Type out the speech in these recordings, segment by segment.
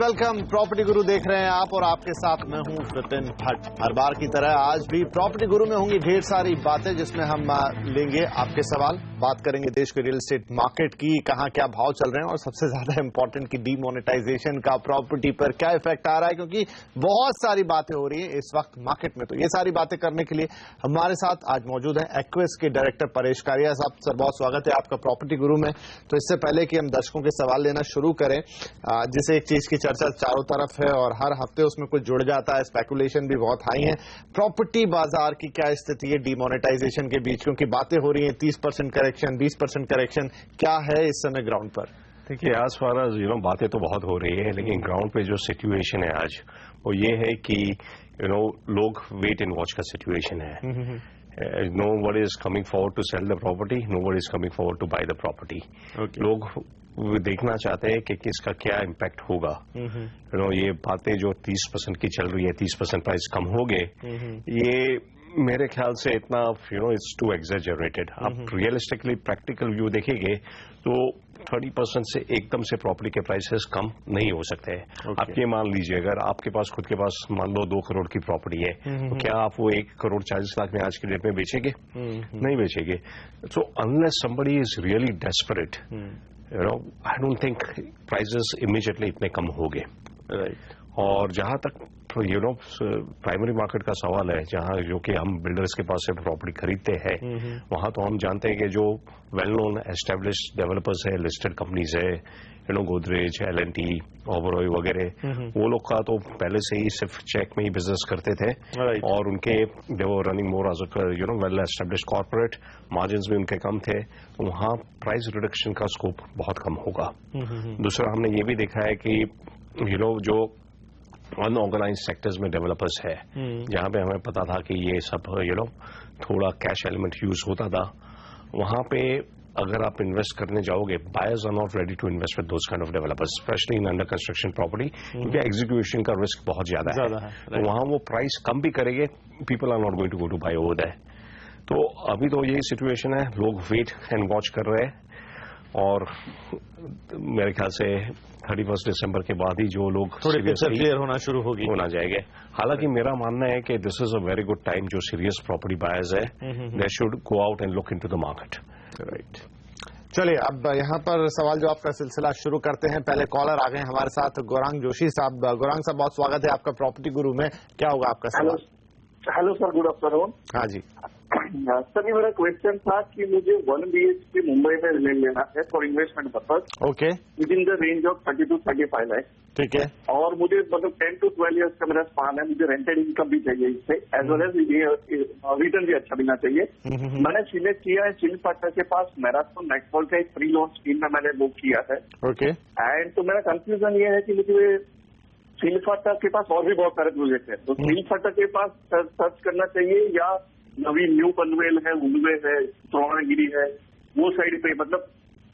Welcome. Property गुरु देख रहे हैं आप और आपके साथ मैं हूं विपिन भट्ट। हर बार की तरह आज भी प्रॉपर्टी गुरु में होंगी ढेर सारी बातें जिसमें हम लेंगे आपके सवाल, बात करेंगे देश के रियल एस्टेट मार्केट की, कहां क्या भाव चल रहे हैं और सबसे ज्यादा इंपॉर्टेंट की डीमोनेटाइजेशन का प्रॉपर्टी पर क्या इफेक्ट आ रहा है, क्योंकि बहुत सारी बातें हो रही है इस वक्त मार्केट में। तो ये सारी बातें करने के लिए हमारे साथ आज मौजूद है एक्विस के डायरेक्टर परेश कारिया साहब। सर बहुत स्वागत है आपका प्रॉपर्टी गुरु में। तो इससे पहले कि हम दर्शकों के सवाल लेना शुरू करें, जिसे एक चीज की चर्चा चारों तरफ है और हर हफ्ते उसमें कुछ जुड़ जाता है, स्पेकुलेशन भी बहुत हाई है, प्रॉपर्टी बाजार की क्या स्थिति है डीमोनेटाइजेशन के बीच, क्योंकि बातें हो रही हैं 30% करेक्शन, 20% करेक्शन, क्या है इस समय ग्राउंड पर? देखिए, आज फार बातें तो बहुत हो रही है, लेकिन ग्राउंड पे जो सिचुएशन है आज वो ये है कि लोग वेट एंड वॉच का सिचुएशन है। Nobody is coming forward to sell the property, nobody is coming forward to buy the property. लोग देखना चाहते हैं कि किसका क्या इम्पैक्ट होगा। ये बातें जो 30% की चल रही है, 30% प्राइस कम हो गए, ये मेरे ख्याल से इतना इट्स टू एग्जेजरेटेड। आप रियलिस्टिकली प्रैक्टिकल व्यू देखेंगे तो 30% से एकदम से प्रॉपर्टी के प्राइसेस कम नहीं हो सकते हैं। आप ये मान लीजिए, अगर आपके पास खुद के पास मान लो 2 करोड़ की प्रॉपर्टी है, तो क्या आप वो 1 करोड़ 40 लाख में आज की डेट में बेचेंगे? नहीं बेचेंगे। So unless somebody is really desperate, I don't think prices immediately इतने कम हो गए। और जहां तक प्राइमरी मार्केट का सवाल है, जहां जो कि हम बिल्डर्स के पास से प्रॉपर्टी खरीदते हैं, वहां तो हम जानते हैं कि जो वेल नोन एस्टेब्लिश्ड डेवलपर्स है, लिस्टेड कंपनीज है, गोदरेज, L&T, ओबरॉय वगैरह, वो लोग का तो पहले से ही सिर्फ चेक में ही बिजनेस करते थे और उनके they were running more as well established corporate, margins भी उनके कम थे, तो वहां प्राइस रिडक्शन का स्कोप बहुत कम होगा। दूसरा, हमने ये भी देखा है कि जो अनऑर्गेनाइज सेक्टर्स में डेवलपर्स है, जहां पे हमें पता था कि ये सब थोड़ा कैश एलिमेंट यूज होता था, वहां पे अगर आप इन्वेस्ट करने जाओगे, buyers are not ready to invest with those kind of developers, specially in under construction property, क्योंकि एग्जीक्यूशन का रिस्क बहुत ज्यादा है। तो वहां वो प्राइस कम भी करेंगे, people are not going to go to buy over there. तो अभी तो यही सिचुएशन है, लोग वेट एंड वॉच कर रहे हैं और मेरे ख्याल से 31 दिसंबर के बाद ही जो लोग क्लियर होना शुरू होना जाएंगे। हालांकि मेरा मानना है कि this is a very good time, जो सीरियस प्रॉपर्टी बायर्स है, they should go out and look into the market. Right, चलिए अब यहाँ पर सवाल जवाब का सिलसिला शुरू करते हैं। पहले कॉलर आ गए हमारे साथ, गौरांग जोशी साहब। गौरांग साहब बहुत स्वागत है आपका प्रॉपर्टी गुरु में। क्या होगा आपका सवाल? Hello sir, good afternoon. हाँ जी सर, ये मेरा क्वेश्चन था कि मुझे 1 BHK मुंबई में ले लेना है for investment purpose. Okay, with in the range of 30 to 35 lakh. ठीक है। और मुझे 10 to 12 ईयर्स का मेरा स्पान है, मुझे रेंटेड इनकम भी चाहिए इससे, एज वेल एज रिटर्न भी अच्छा मिलना चाहिए। मैंने सिलेक्ट किया है चिल पार्टनर के पास मैराथन नेटवर्क का एक फ्री लोन स्कीम में मैंने बुक किया है। ओके, एंड तो मेरा कंफ्यूजन ये है कि मुझे सिलफाटा के पास और भी बहुत सारे प्रोजेक्ट है, तो सिलफाटा के पास सर्च करना चाहिए या नवी न्यू पनवेल है, उलवे है, द्रोणागिरी है, वो साइड पे मतलब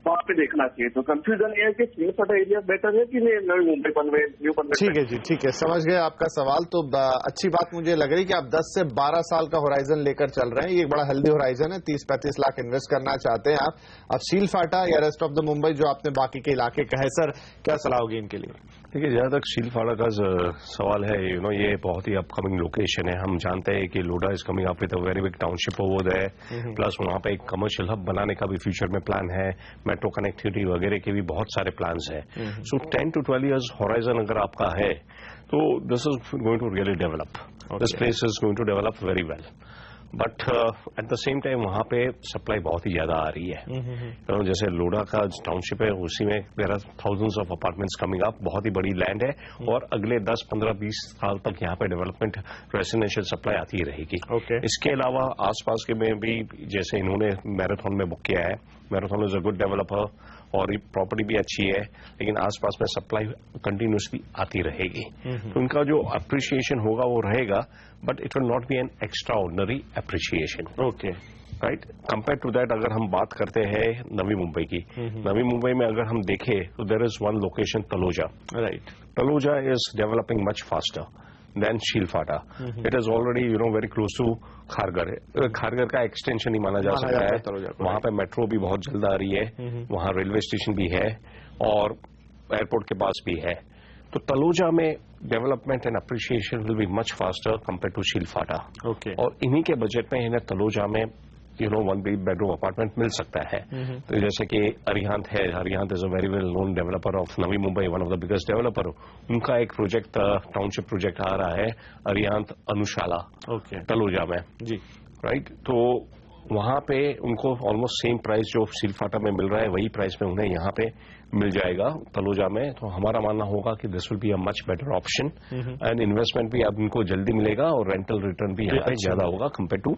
वहां पे देखना चाहिए। तो कंफ्यूजन ये है कि सिलफाटा एरिया बेटर है कि नहीं नवी मुंबई पनवेल, न्यू पनवेल? ठीक है जी, ठीक है, समझ गए आपका सवाल। तो अच्छी बात मुझे लग रही कि आप 10 से 12 साल का होराइजन लेकर चल रहे हैं। ये एक बड़ा हेल्दी होराइजन है, 30-35 लाख इन्वेस्ट करना चाहते हैं आप। अब सीलफाटा या रेस्ट ऑफ द मुंबई जो आपने बाकी के इलाके कहे, सर क्या सलाह होगी इनके लिए? देखिए, जहां तक सीलफाड़ा का सवाल है, ये बहुत ही अपकमिंग लोकेशन है। हम जानते हैं कि Lodha is coming up with a very big township over है, प्लस वहां पे एक कमर्शियल हब बनाने का भी फ्यूचर में प्लान है, मेट्रो कनेक्टिविटी वगैरह के भी बहुत सारे प्लान्स हैं। सो 10 to 12 ईयर्स होराइजन अगर आपका है तो this is going to really develop, this place is going to develop very well. But at the same time वहां पे सप्लाई बहुत ही ज्यादा आ रही है। जैसे लोडा का टाउनशिप है, उसी में there are thousands of apartments coming up, बहुत ही बड़ी लैंड है और अगले 10, 15, 20 साल तक यहाँ पे डेवलपमेंट रेसिडेंशियल सप्लाई आती रहेगी। इसके अलावा आसपास के में भी, जैसे इन्होंने मैराथन में बुक किया है, marathon is a good developer और प्रॉपर्टी भी अच्छी है, लेकिन आसपास में सप्लाई कंटिन्यूसली आती रहेगी। तो उनका जो अप्रिशिएशन होगा वो रहेगा, but it will not be an extraordinary appreciation. Okay, right, compare to that अगर हम बात करते हैं नवी मुंबई की, नवी मुंबई में अगर हम देखें तो there is one location Taloja. Right, Taloja is developing much faster than Shilphata. It is already very close to Kharghar. Kharghar का एक्सटेंशन ही माना जा सकता है। वहां पे मेट्रो भी बहुत जल्द आ रही है, वहां रेलवे स्टेशन भी है और एयरपोर्ट के पास भी है। तो तलोजा में development and appreciation will be much faster compare to Shilphata. Okay. और इन्हीं के बजट में इन्हें तलोजा में 1 बेडरूम अपार्टमेंट मिल सकता है। तो जैसे कि अरिहंत है, Arihant is a very well known developer of Navi Mumbai, one of the biggest developer. उनका एक प्रोजेक्ट टाउनशिप प्रोजेक्ट आ रहा है अरिहंत अनुशाला, ओके, तलोजा में जी, राइट। तो वहां पे उनको ऑलमोस्ट सेम प्राइस जो सीलफाटा में मिल रहा है वही प्राइस में उन्हें यहाँ पे मिल जाएगा तलोजा में। तो हमारा मानना होगा कि this will be a much better option and investment भी अब उनको जल्दी मिलेगा और रेंटल रिटर्न भी यहाँ पे ज्यादा होगा कंपेयर टू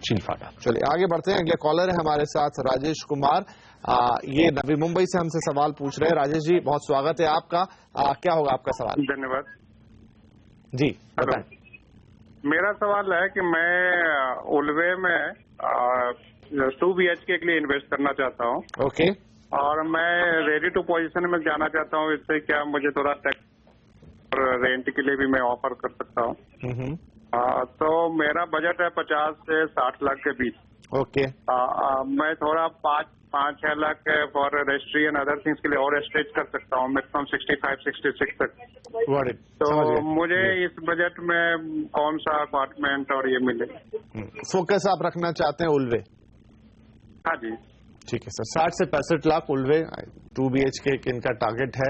सीलफाटा। चलिए आगे बढ़ते हैं। अगले कॉलर है हमारे साथ राजेश कुमार, ये नवी मुंबई से हमसे सवाल पूछ रहे हैं। राजेश जी, बहुत स्वागत है आपका। क्या होगा आपका सवाल? धन्यवाद जी, बताएं। मेरा सवाल है कि मैं उल्वे में 2 BHK के लिए इन्वेस्ट करना चाहता हूँ। ओके। और मैं रेडी टू पोजीशन में जाना चाहता हूँ। इससे क्या मुझे थोड़ा टैक्स और रेंट के लिए भी मैं ऑफर कर सकता हूँ। तो मेरा बजट है 50 से 60 लाख के बीच। ओके। मैं थोड़ा 5-6 lakh for registry and other things के लिए और स्ट्रेच कर सकता हूँ, मैक्सिमम 65-66 तक। तो मुझे इस बजट में कौन सा अपार्टमेंट और ये मिले? फोकस आप रखना चाहते हैं उल्वे? हाँ जी, ठीक है सर। 60 से 65 लाख उल्वे 2 BHK इनका टारगेट है।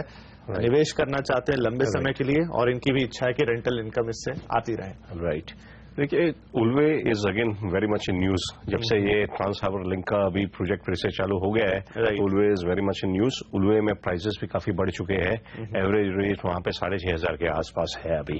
निवेश करना चाहते हैं लंबे समय के लिए और इनकी भी इच्छा है कि रेंटल इनकम इससे आती रहे। राइट। देखिए, Ulwe is again very much in news. जब से ये ट्रांस हार्बर लिंक का अभी प्रोजेक्ट फिर से चालू हो गया है, Ulwe is very much in news. Ulwe में प्राइसेस भी काफी बढ़ चुके हैं। एवरेज रेट वहां पे 6,500 के आसपास है अभी।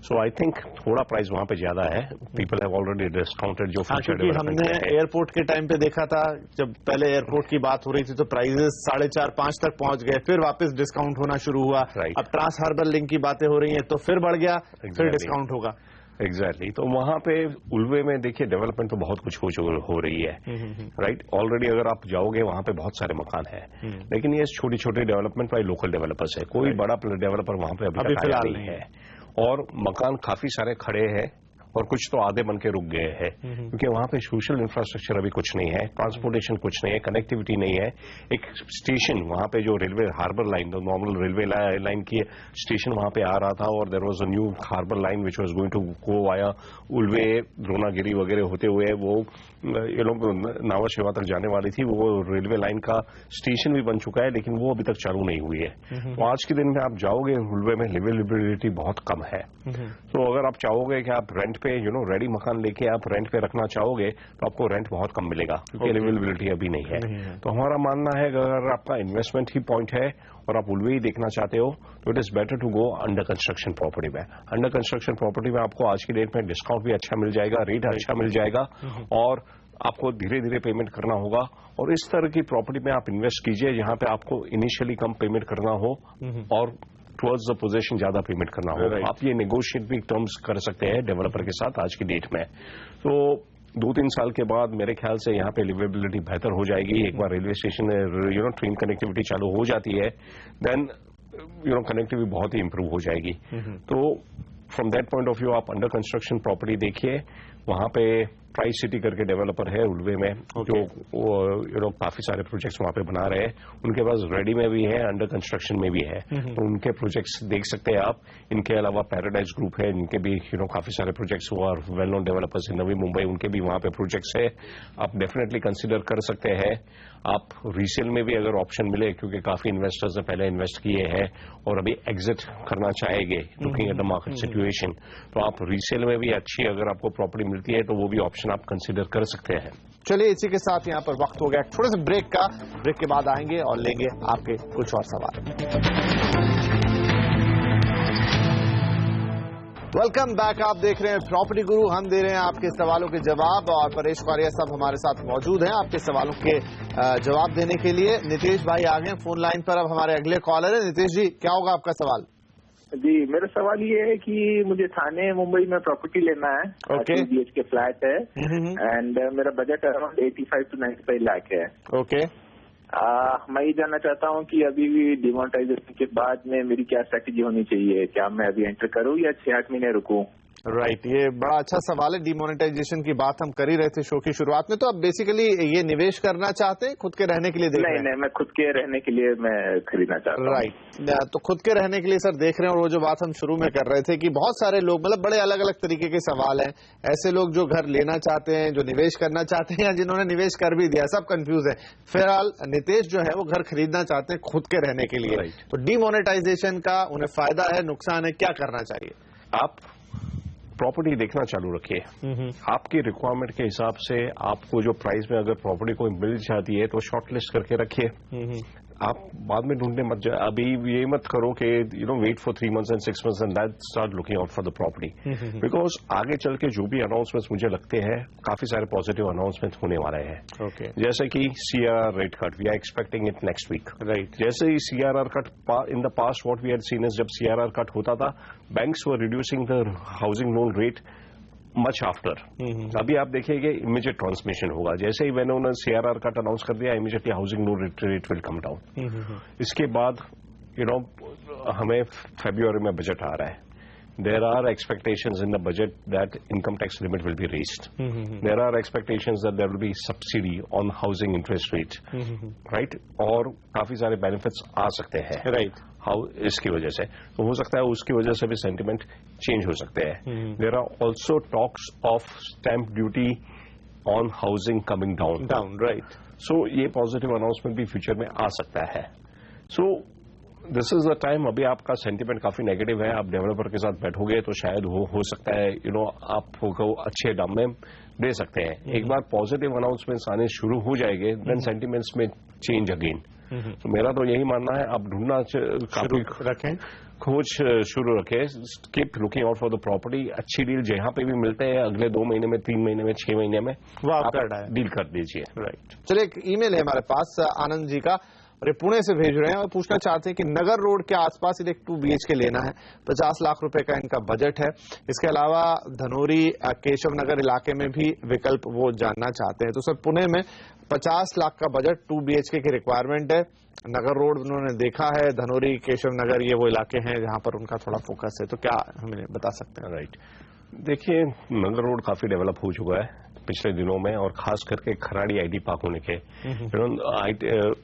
सो आई थिंक थोड़ा प्राइस वहां पे ज्यादा है। पीपल हैव ऑलरेडी डिस्काउंटेड जो फ्यूचर डेवलपमेंट है। हमने एयरपोर्ट के टाइम पे देखा था, जब पहले एयरपोर्ट की बात हो रही थी तो प्राइसेस 4.5-5 तक पहुंच गए, फिर वापस डिस्काउंट होना शुरू हुआ। अब ट्रांस हार्बर लिंक की बातें हो रही हैं तो फिर बढ़ गया, फिर डिस्काउंट होगा। एग्जैक्टली। तो वहां पे उल्वे में देखिए डेवलपमेंट तो बहुत कुछ हो रही है, राइट। ऑलरेडी अगर आप जाओगे वहां पे बहुत सारे मकान है, लेकिन ये छोटी छोटी डेवलपमेंट बाय लोकल डेवलपर्स है। कोई बड़ा डेवलपर वहां पे अभी तक आया नहीं है। और मकान काफी सारे खड़े हैं और कुछ तो आधे बन के रुक गए हैं, क्योंकि वहां पे सोशल इंफ्रास्ट्रक्चर अभी कुछ नहीं है, ट्रांसपोर्टेशन कुछ नहीं है, कनेक्टिविटी नहीं है। एक स्टेशन वहां पे जो railway harbour line, normal railway line की स्टेशन वहां पे आ रहा था और there was a new harbour line which was going to go via Ulwe, Dronagiri वगैरह होते हुए वो ये लोग नावा शेवा तक जाने वाली थी। वो रेलवे लाइन का स्टेशन भी बन चुका है, लेकिन वो अभी तक चालू नहीं हुई है। तो आज के दिन में आप जाओगे उल्वे में लिवेबिलिटी बहुत कम है। तो अगर आप चाहोगे कि आप रेंट पे रेडी मकान लेके आप रेंट पे रखना चाहोगे तो आपको रेंट बहुत कम मिलेगा, क्योंकि अवेलेबिलिटी अभी नहीं है। तो हमारा मानना है कि अगर आपका इन्वेस्टमेंट ही पॉइंट है और आप उल्वे ही देखना चाहते हो तो it is better to go under construction property में। अंडर कंस्ट्रक्शन प्रॉपर्टी में आपको आज की डेट में डिस्काउंट भी अच्छा मिल जाएगा, रेट अच्छा मिल जाएगा और आपको धीरे धीरे पेमेंट करना होगा। और इस तरह की प्रॉपर्टी में आप इन्वेस्ट कीजिए जहां पे आपको इनिशियली कम पेमेंट करना हो और टुवर्ड्स द पोजीशन ज्यादा पेमेंट करना हो। आप ये नेगोशिएट भी टर्म्स कर सकते हैं डेवलपर के साथ आज की डेट में। तो 2-3 साल के बाद मेरे ख्याल से यहाँ पे लिवेबिलिटी बेहतर हो जाएगी। एक बार रेलवे स्टेशन ट्रेन कनेक्टिविटी चालू हो जाती है, देन कनेक्टिविटी बहुत ही इंप्रूव हो जाएगी। तो from that point of view आप अंडर कंस्ट्रक्शन प्रॉपर्टी देखिए। वहां पे ट्राई सिटी करके डेवलपर है उल्वे में, जो काफी सारे प्रोजेक्ट्स वहां पे बना रहे हैं। उनके पास रेडी में भी है, अंडर कंस्ट्रक्शन में भी है, तो उनके प्रोजेक्ट्स देख सकते हैं आप। इनके अलावा पैराडाइज ग्रुप है, इनके भी काफी सारे प्रोजेक्ट्स और वेल नोन डेवलपर्स इन नवी मुंबई, उनके भी वहां पे प्रोजेक्ट्स है। आप डेफिनेटली कंसिडर कर सकते हैं। आप रीसेल में भी अगर ऑप्शन मिले, क्योंकि काफी इन्वेस्टर्स ने पहले इन्वेस्ट किए हैं और अभी एग्जिट करना चाहेंगे looking at the market situation, तो आप रीसेल में भी अच्छी अगर आपको प्रॉपर्टी मिलती है तो वो भी ऑप्शन आप कंसिडर कर सकते हैं। चलिए, इसी के साथ यहाँ पर वक्त हो गया थोड़े से ब्रेक का। ब्रेक के बाद आएंगे और लेंगे आपके कुछ और सवाल। Welcome back. आप देख रहे हैं प्रॉपर्टी गुरु। हम दे रहे हैं आपके सवालों के जवाब और परेश वारिया साहब हमारे साथ मौजूद हैं आपके सवालों के जवाब देने के लिए। नितेश भाई आ गए फोन लाइन पर। अब हमारे अगले कॉलर है। नितेश जी, क्या होगा आपका सवाल? जी, मेरा सवाल ये है कि मुझे थाने मुंबई में प्रॉपर्टी लेना है। ओके। 2 BHK फ्लैट है एंड मेरा बजट अराउंड 85 to 95 लाख है। ओके। मैं ये जानना चाहता हूँ कि अभी भी डिमोनेटाइजेशन के बाद में मेरी क्या स्ट्रैटेजी होनी चाहिए? क्या मैं अभी एंटर करूँ या 6-8 महीने रुकूं? राइट, ये बड़ा अच्छा सवाल है। डिमोनेटाइजेशन की बात हम कर ही रहे थे शो की शुरुआत में। तो अब बेसिकली ये निवेश करना चाहते हैं, खुद के रहने के लिए देख रहे हैं? नहीं, मैं खुद के रहने के लिए मैं खरीदना चाहता हूँ। राइट, तो खुद के रहने के लिए सर देख रहे हैं। और वो जो बात हम शुरू में कर रहे थे कि बहुत सारे लोग, मतलब बड़े अलग अलग तरीके के सवाल हैं। ऐसे लोग जो घर लेना चाहते हैं, जो निवेश करना चाहते हैं, या जिन्होंने निवेश कर भी दिया, सब कंफ्यूज है। फिलहाल नितेश जो है वो घर खरीदना चाहते हैं खुद के रहने के लिए। तो डिमोनेटाइजेशन का उन्हें फायदा है, नुकसान है, क्या करना चाहिए? आप प्रॉपर्टी देखना चालू रखिए। आपकी रिक्वायरमेंट के हिसाब से आपको जो प्राइस में अगर प्रॉपर्टी कोई मिल जाती है तो शॉर्टलिस्ट करके रखिए। आप बाद में ढूंढने मत जाए। अभी ये मत करो कि wait for 3 months and 6 months and that start looking out for the property because आगे चल के जो भी अनाउंसमेंट्स मुझे लगते हैं काफी सारे पॉजिटिव अनाउंसमेंट होने वाले हैं। जैसे कि CRR rate cut, we are expecting it next week. Right, जैसे ही CRR cut in the past what we had seen is जब CRR कट होता था banks were reducing the housing loan rate much after. अभी आप देखिए immediate transmission होगा। जैसे ही मैंने उन्होंने CRR कट अनाउंस कर दिया immediately housing loan rate will come down. इसके बाद हमें फरवरी में बजट आ रहा है। There are expectations in the budget that income tax limit will be raised. There are expectations that there will be subsidy on housing interest rate, right? और काफी सारे benefits आ सकते हैं, right? इसकी वजह से तो हो सकता है उसकी वजह से भी सेंटिमेंट चेंज हो सकते हैं। There are also talks of stamp duty on housing coming down, right? So ये positive announcement भी फ्यूचर में आ सकता है। So this is the time. अभी आपका सेंटीमेंट काफी नेगेटिव है, आप डेवलपर के साथ बैठोगे तो शायद हो सकता है आपको अच्छे दाम में दे सकते हैं। एक बार पॉजिटिव अनाउंसमेंट्स आने शुरू हो जाएंगे देन सेंटीमेंट्स में चेंज अगेन। तो मेरा तो यही मानना है आप ढूंढना काफी रखें, खोज शुरू रखें। Keep looking out for the property. अच्छी डील जहां पे भी मिलते हैं अगले 2 महीने में, 3 महीने में, 6 महीने में वो आप डील कर दीजिए। राइट, चलिए एक ईमेल है हमारे पास आनंद जी का और ये पुणे से भेज रहे हैं और पूछना चाहते हैं कि नगर रोड के आसपास एक 2 BHK लेना है। 50 लाख रुपए का इनका बजट है। इसके अलावा धनोरी केशव नगर इलाके में भी विकल्प वो जानना चाहते हैं। तो सर पुणे में 50 लाख का बजट 2 BHK की रिक्वायरमेंट है। नगर रोड उन्होंने देखा है, धनोरी केशव नगर ये वो इलाके हैं जहां पर उनका थोड़ा फोकस है। तो क्या हमें बता सकते हैं? राइट, देखिए नगर रोड काफी डेवलप हो चुका है पिछले दिनों में और खास करके खराड़ी आईटी पार्क होने के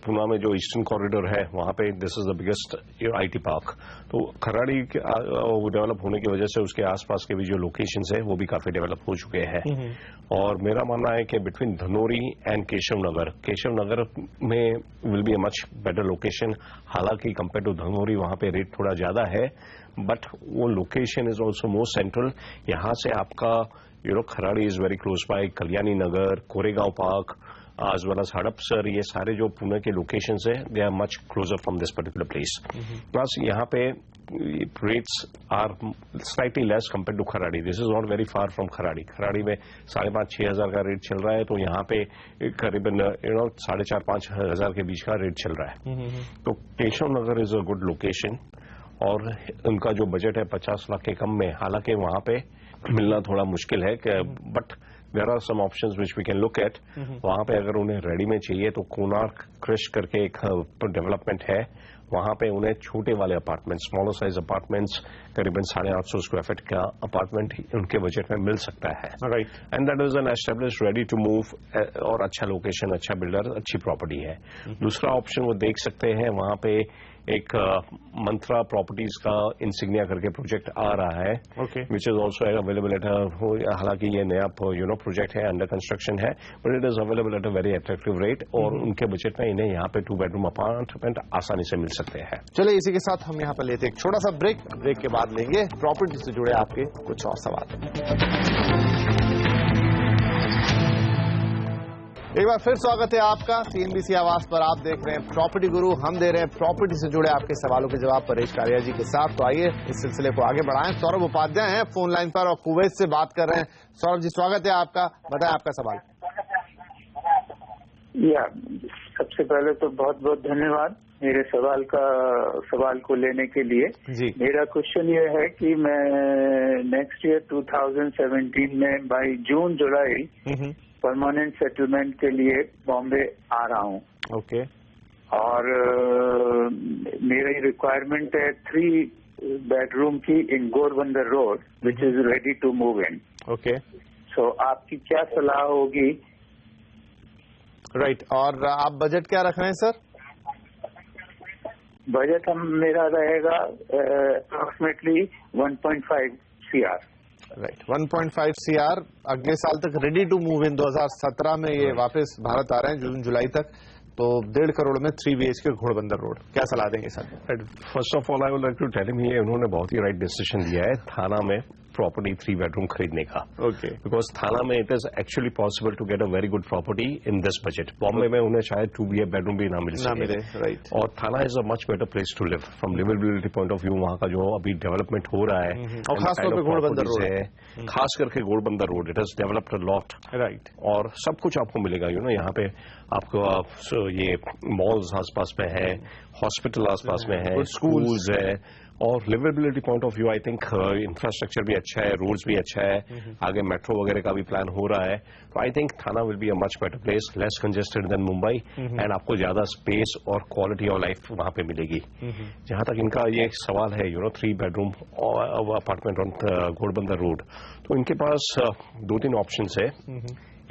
पुणे में जो ईस्टर्न कॉरिडोर है वहां पे this is the biggest IT park. तो खराड़ी डेवलप होने की वजह से उसके आसपास के भी जो लोकेशंस है वो भी काफी डेवलप हो चुके हैं। और मेरा मानना है कि बिटवीन धनोरी एंड केशव नगर में will be a much better location. हालांकि कंपेयर टू धनोरी वहां पे रेट थोड़ा ज्यादा है बट वो location is also more central. यहां से आपका Kharadi is very close by, Kalyani Nagar, Koregaon park as well as Hadapsar, ये सारे जो पुणे के लोकेशंस है they are much closer from this particular place. Plus यहाँ पे rates are slightly less compare to Kharadi. This is not very far from Kharadi में 5,500-6 हजार का रेट चल रहा है तो यहाँ पे करीबन 4,500-5 हजार के बीच का रेट चल रहा है। तो केशव नगर इज अ गुड लोकेशन और उनका जो बजट है 50 लाख के कम में, हालांकि वहां पे मिलना थोड़ा मुश्किल है but there are some options which we can look at. वहां पे अगर उन्हें रेडी में चाहिए तो कोणार्क क्रिश करके एक डेवलपमेंट है, वहां पे उन्हें छोटे वाले अपार्टमेंट्स, स्मॉलर साइज अपार्टमेंट्स करीबन 850 स्क्वायर फीट का अपार्टमेंट उनके बजट में मिल सकता है। Right, and that is an establish ready to move और अच्छा लोकेशन, अच्छा बिल्डर, अच्छी प्रॉपर्टी है। दूसरा ऑप्शन वो देख सकते हैं, वहां पे एक मंत्रा प्रॉपर्टीज का इंसिग्निया करके प्रोजेक्ट आ रहा है which is also available at, हालांकि ये नया प्रोजेक्ट है, अंडर कंस्ट्रक्शन है but it is available at a very attractive rate और उनके बजट में इन्हें यहाँ पे 2 bedroom अपार्टमेंट आसानी से मिल सकते हैं। चलिए इसी के साथ हम यहाँ पर लेते हैं एक छोटा सा ब्रेक के बाद लेंगे प्रॉपर्टी से जुड़े आपके कुछ और सवाल। एक बार फिर स्वागत है आपका CNBC आवाज पर। आप देख रहे हैं प्रॉपर्टी गुरु। हम दे रहे हैं प्रॉपर्टी से जुड़े आपके सवालों के जवाब परेश कारिया जी के साथ। तो आइए इस सिलसिले को आगे बढ़ाएं। सौरभ उपाध्याय हैं फोन लाइन पर और कुवैत से बात कर रहे हैं। सौरभ जी स्वागत है आपका, बताएं आपका सवाल। सबसे पहले तो बहुत बहुत धन्यवाद मेरे सवाल को लेने के लिए जी। मेरा क्वेश्चन ये है कि मैं नेक्स्ट ईयर 2017 में by June July permanent settlement के लिए बॉम्बे आ रहा हूँ। ओके। और मेरी रिक्वायरमेंट है 3 बेडरूम की in Ghodbunder road which is ready to move in. Okay, so आपकी क्या सलाह होगी? राइट, और आप बजट क्या रख रहे हैं सर? बजट मेरा रहेगा अप्रोक्सीमेटली 1.5 CR। राइट, 1.5 CR अगले साल तक रेडी टू मूव इन। 2017 में ये वापस भारत आ रहे हैं, जून जुलाई तक। तो 1.5 करोड़ में 3 BHK घोड़बंदर रोड, क्या सलाह देंगे sir? First of all I would like to tell him, ये उन्होंने बहुत ही राइट डिसीजन लिया है थाना में प्रॉपर्टी 3 बेडरूम खरीदने का। ओके, बिकॉज थाना में it is actually possible to get a very good property in this budget. Bombay में उन्हें शायद 2 बेडरूम भी ना मिले। राइट, और Thane is a much better place to live from liveability point of view. वहां का जो अभी डेवलपमेट हो रहा है, और खासतौर पे घोड़बंदर रोड है, खास करके Ghodbunder road, it is developed a lot. Right, और सब कुछ आपको मिलेगा, यहाँ पे आपको ये मॉल्स आसपास में है, हॉस्पिटल आसपास में है, स्कूल्स है, और liveability point of view I think infrastructure भी अच्छा है, रोड्स भी अच्छा है, आगे मेट्रो वगैरह का भी प्लान हो रहा है। तो I think Thane will be a much better place, less congested than Mumbai, and आपको ज्यादा स्पेस और क्वालिटी ऑफ लाइफ वहां पे मिलेगी। जहां तक इनका ये सवाल है 3 bedroom apartment on Ghodbunder road, तो इनके पास 2-3 ऑप्शंस है।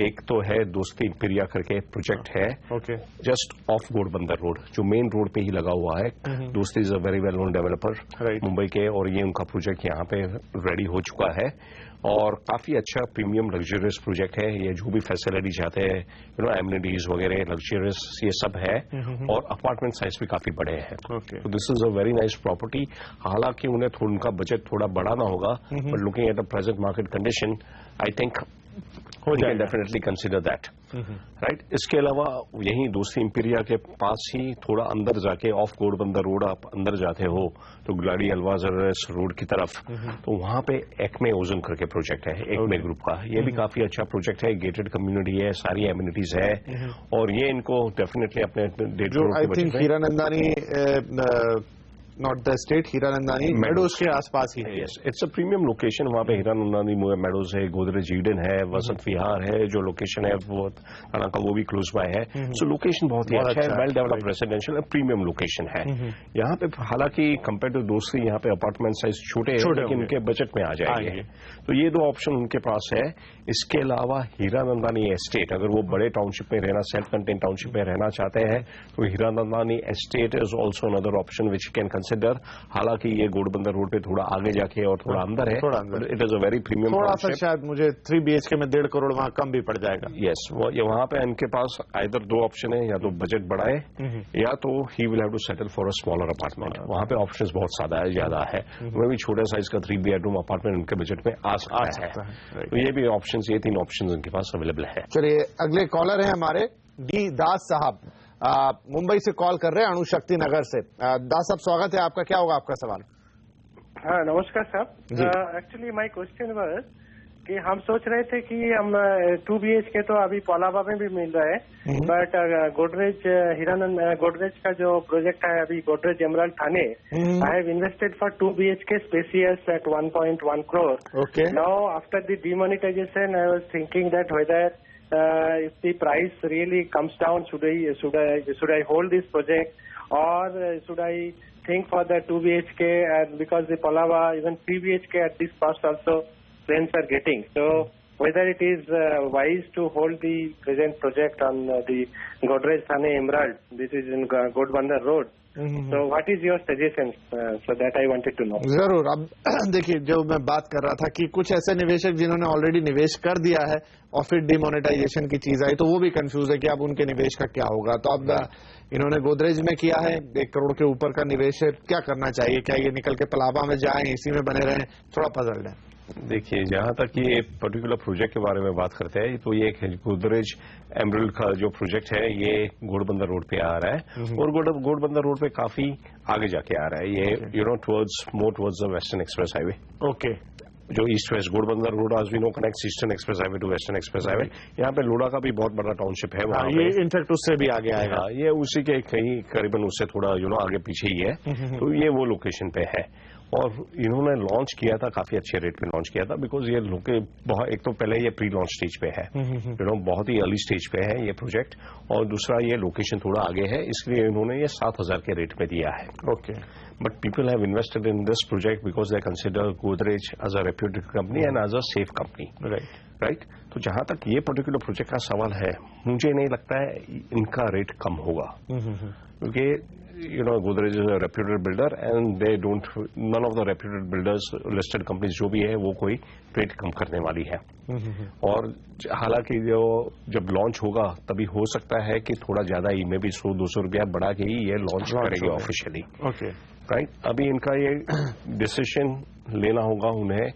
एक तो है दोस्ती इंपीरिया करके प्रोजेक्ट है, okay, just of Ghodbunder road, जो मेन रोड पे ही लगा हुआ है। दोस्ती is a very well known developer Mumbai के, और ये उनका प्रोजेक्ट यहाँ पे रेडी हो चुका है, और काफी अच्छा प्रीमियम लग्जरियस प्रोजेक्ट है। ये जो भी फैसिलिटी चाहते हैं, एमिनिटीज वगैरह लग्जरियस, ये सब है, और अपार्टमेंट साइज भी काफी बड़े हैं। तो this is a very nice property. हालांकि उन्हें उनका बजट थोड़ा बढ़ाना होगा, but looking at the present market condition I think हो जाए, डेफिनेटली कंसिडर दैट। राइट, इसके अलावा यही दोस्ती इंपीरिया के पास ही थोड़ा अंदर जाके ऑफ घोड़बंदर रोड आप अंदर जाते हो तो गुलाडी अलवाजरस रोड की तरफ, तो वहां पे एक्मे ओजन करके प्रोजेक्ट है, एक्मे ग्रुप का। ये भी काफी अच्छा प्रोजेक्ट है, गेटेड कम्युनिटी है, सारी एमिनिटीज है, और ये इनको डेफिनेटली अपने I think Hiranandani not the state, Hiranandani meadows के आसपास ही है। Yes, it's a premium location. वहां पे हीरानंदानी मेडोज है, गोदरेज ईडन है, वसंत विहार है, जो लोकेशन है वो थाना का वो भी क्लोज बाय है। सो लोकेशन बहुत ही अच्छा है, well developed residential premium location है। यहाँ पे हालांकि कंपेयर टू दूसरी यहाँ पे अपार्टमेंट साइज छोटे हैं, लेकिन उनके बजट में आ जाएंगे। तो ये 2 ऑप्शन उनके पास है। इसके अलावा हीरानंदानी एस्टेट, अगर वो बड़े टाउनशिप में रहना, सेल्फ कंटेन टाउनशिप में रहना चाहते हैं, तो Hiranandani estate is also another option which can consider. हालांकि ये घोड़बंदर रोड पे थोड़ा आगे जाके और थोड़ा अंदर है, it is a very premium, थोड़ा सा शायद मुझे 3 BHK में 1.5 करोड़ वहां कम भी पड़ जाएगा। यस, वहां पे इनके पास आइदर 2 ऑप्शन है, या तो बजट बढ़ाए, या तो ही will have to settle for a smaller apartment. वहां पे ऑप्शंस बहुत ज्यादा है, उनमें भी छोटे साइज का 3 बेडरूम अपार्टमेंट उनके बजट में आ सकता है। तो ये भी ऑप्शंस, ये 3 ऑप्शंस उनके पास अवेलेबल है। चलिए, अगले कॉलर है हमारे डी दास साहब, मुंबई से कॉल कर रहे हैं, अणुशक्ति नगर से। दास साहब, स्वागत है आपका, क्या होगा आपका सवाल? हाँ, नमस्कार साहब। एक्चुअली माय क्वेश्चन वाज कि हम सोच रहे थे कि हम 2 BHK तो अभी पलावा में भी मिल रहा है, बट गोदरेज गोदरेज का जो प्रोजेक्ट है अभी, Godrej emerald Thane, I have invested for 2 BHK spacious at 1.1 crore. Okay. Now after the demonetization, I was thinking that whether if the price really comes down, should I hold this project, or should I think for the 2 BHK, and because the Palava even 3 BHK at this cost also friends are getting. So whether it is wise to hold the present project on the Godrej Thane Emerald, this is in Godbandar Road. So what is your suggestion? So that I wanted to know. जरूर। अब देखिए, जो मैं बात कर रहा था कि कुछ ऐसे निवेशक जिन्होंने ऑलरेडी निवेश कर दिया है और फिर डिमोनेटाइजेशन की चीज आई, तो वो भी कंफ्यूज है कि अब उनके निवेश का क्या होगा। तो अब इन्होंने गोदरेज में किया है, 1 करोड़ के ऊपर का निवेश है, क्या करना चाहिए? क्या ये निकल के पलावा में जाएं, इसी में बने रहें? थोड़ा पजल है। देखिए, जहां तक ये पर्टिकुलर प्रोजेक्ट के बारे में बात करते हैं, तो ये गोदरेज एमरल्ड का जो प्रोजेक्ट है, ये घोड़बंदर रोड पे आ रहा है, और घोड़बंदर रोड पे काफी आगे जाके आ रहा है ये, towards the western express highway. Okay, जो ईस्ट वेस्ट घोड़बंदर रोड आज भी no connects eastern express highway to western express highway. यहाँ पे लोड़ा का भी बहुत बड़ा टाउनशिप है, वहाँ ये इनफैक्ट उससे भी आगे आएगा। ये उसी के कहीं करीबन उससे थोड़ा आगे पीछे ही है। तो ये वो लोकेशन पे है, और इन्होंने लॉन्च किया था, काफी अच्छे रेट पे लॉन्च किया था, बिकॉज ये एक तो पहले ये प्री लॉन्च स्टेज पे है, बहुत ही अर्ली स्टेज पे है ये प्रोजेक्ट, और दूसरा ये लोकेशन थोड़ा आगे है, इसलिए इन्होंने ये 7,000 के रेट पे दिया है। Okay, but people have invested in this project because they consider Godrej as a reputed company and as a safe company. Right? तो जहां तक ये पर्टिकुलर प्रोजेक्ट का सवाल है, मुझे नहीं लगता है इनका रेट कम होगा, क्योंकि Godrej is a reputed builder and they don't, none of the reputed builders listed companies जो भी है वो कोई रेट कम करने वाली है. और हालांकि जब लॉन्च होगा तभी हो सकता है कि थोड़ा ज्यादा ही, में भी 100-200 रुपया बढ़ा के ही ये लॉन्च करेंगे ऑफिशियली. राइट? अभी इनका ये डिसीजन लेना होगा उन्हें,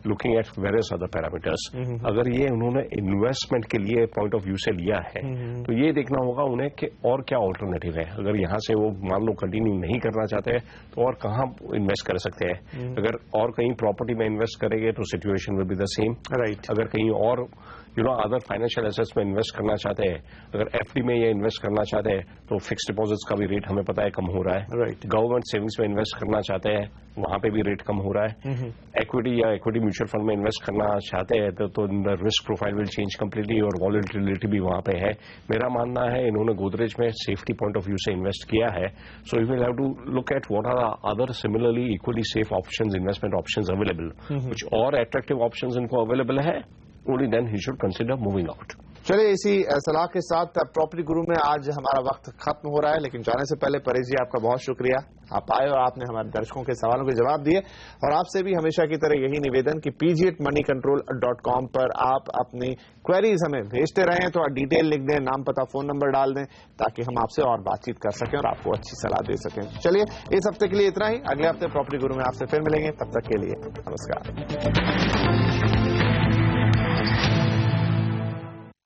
looking at various other parameters. अगर ये उन्होंने इन्वेस्टमेंट के लिए पॉइंट ऑफ व्यू से लिया है तो ये देखना होगा उन्हें कि और क्या ऑल्टरनेटिव है. अगर यहाँ से वो मान लो कंटिन्यू नहीं करना चाहते हैं तो और कहाँ इन्वेस्ट कर सकते हैं. अगर और कहीं प्रॉपर्टी में इन्वेस्ट करेंगे तो situation will be the same. Right? अगर कहीं और अदर फाइनेंशियल एसेट्स में इन्वेस्ट करना चाहते हैं, अगर एफडी में ये इन्वेस्ट करना चाहते हैं तो फिक्स्ड डिपॉजिट्स का भी रेट हमें पता है कम हो रहा है. राइट? गवर्नमेंट सेविंग्स में इन्वेस्ट करना चाहते हैं, वहां पे भी रेट कम हो रहा है. इक्विटी या इक्विटी म्यूचुअल फंड में इन्वेस्ट करना चाहते हैं तो the risk profile will change completely और वॉलेटिलिटी भी वहां पे है. मेरा मानना है इन्होंने गोदरेज में सेफ्टी पॉइंट ऑफ व्यू से इन्वेस्ट किया है, so you will have to look at what are other similarly equally safe options, investment options available. कुछ और अट्रैक्टिव ऑप्शंस इनको अवेलेबल है, only then he should consider moving out. चलिए, इसी सलाह के साथ प्रॉपर्टी गुरु में आज हमारा वक्त खत्म हो रहा है, लेकिन जाने से पहले परेश जी आपका बहुत शुक्रिया. आप आए और आपने हमारे दर्शकों के सवालों के जवाब दिए. और आपसे भी हमेशा की तरह यही निवेदन कि pg@moneycontrol.com पर आप अपनी क्वेरीज हमें भेजते रहें. तो डिटेल लिख दें, नाम, पता, फोन नंबर डाल दें, ताकि हम आपसे और बातचीत कर सकें और आपको अच्छी सलाह दे सकें. चलिए, इस हफ्ते के लिए इतना ही. अगले हफ्ते प्रॉपर्टी गुरु में आपसे फिर मिलेंगे. तब तक के लिए नमस्कार.